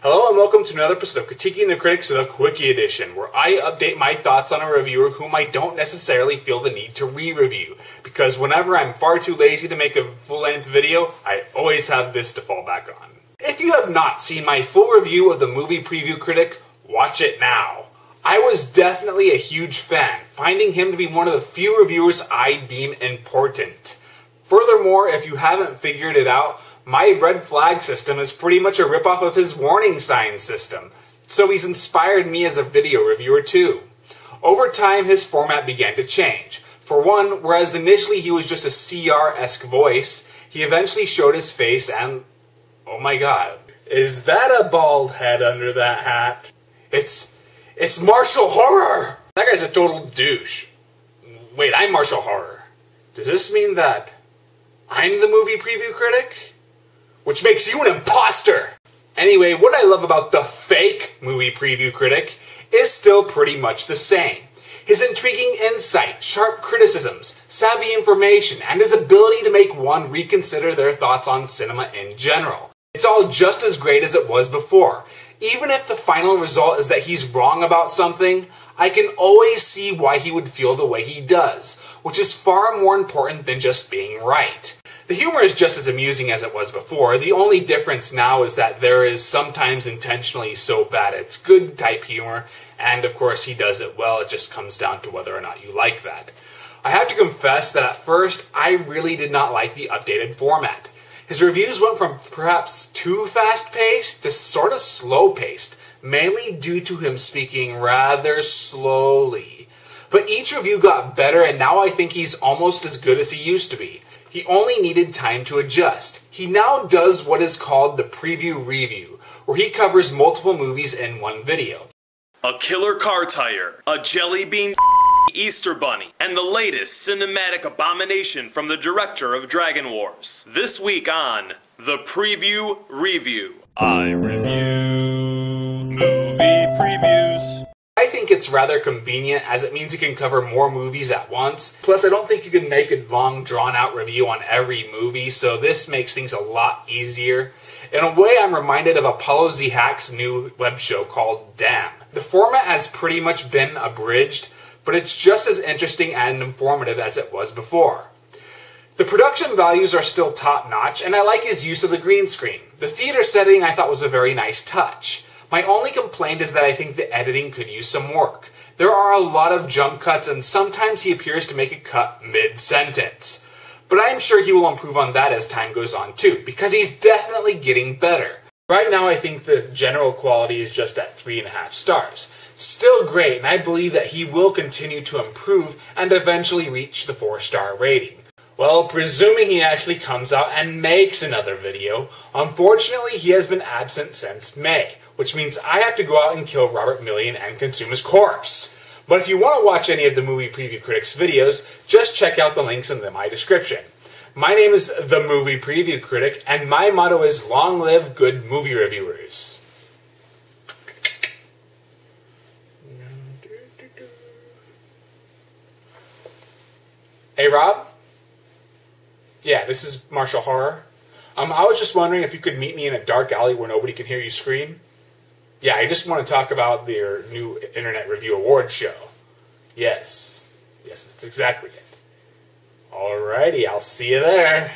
Hello and welcome to another episode of Critiquing the Critics, the Quickie Edition, where I update my thoughts on a reviewer whom I don't necessarily feel the need to re-review, because whenever I'm far too lazy to make a full-length video, I always have this to fall back on. If you have not seen my full review of the movie preview Critic, watch it now. I was definitely a huge fan, finding him to be one of the few reviewers I deem important. Furthermore, if you haven't figured it out, my red flag system is pretty much a ripoff of his warning sign system, so he's inspired me as a video reviewer too. Over time, his format began to change. For one, whereas initially he was just a CR-esque voice, he eventually showed his face and, oh my god, is that a bald head under that hat? It's martial horror! That guy's a total douche. Wait, I'm martial horror. Does this mean that I'm the movie preview critic? Which makes you an imposter! Anyway, what I love about the fake movie preview critic is still pretty much the same. His intriguing insight, sharp criticisms, savvy information, and his ability to make one reconsider their thoughts on cinema in general. It's all just as great as it was before. Even if the final result is that he's wrong about something, I can always see why he would feel the way he does, which is far more important than just being right. The humor is just as amusing as it was before. The only difference now is that there is sometimes intentionally so bad it's good type humor, and of course he does it well. It just comes down to whether or not you like that. I have to confess that at first I really did not like the updated format. His reviews went from perhaps too fast-paced to sort of slow-paced, mainly due to him speaking rather slowly. But each review got better, and now I think he's almost as good as he used to be. He only needed time to adjust. He now does what is called the preview review, where he covers multiple movies in one video. A killer car tire, a jelly bean Easter bunny, and the latest cinematic abomination from the director of Dragon Wars. This week on the Preview Review. I review movie previews. I think it's rather convenient as it means you can cover more movies at once. Plus, I don't think you can make a long, drawn-out review on every movie, so this makes things a lot easier. In a way, I'm reminded of Apollo Z Hack's new web show called Damn. The format has pretty much been abridged, but it's just as interesting and informative as it was before. The production values are still top-notch, and I like his use of the green screen. The theater setting I thought was a very nice touch. My only complaint is that I think the editing could use some work. There are a lot of jump cuts, and sometimes he appears to make a cut mid-sentence. But I'm sure he will improve on that as time goes on too, because he's definitely getting better. Right now I think the general quality is just at 3.5 stars. Still great, and I believe that he will continue to improve and eventually reach the 4-star rating. Well, presuming he actually comes out and makes another video, unfortunately he has been absent since May, which means I have to go out and kill Robert Million and consume his corpse. But if you want to watch any of the Movie Preview Critics videos, just check out the links in my description. My name is The Movie Preview Critic, and my motto is long live good movie reviewers. Hey Rob? Yeah, this is martial horror. I was just wondering if you could meet me in a dark alley where nobody can hear you scream. Yeah, I just want to talk about their new Internet Review Awards show. Yes, that's exactly it. Alrighty, I'll see you there.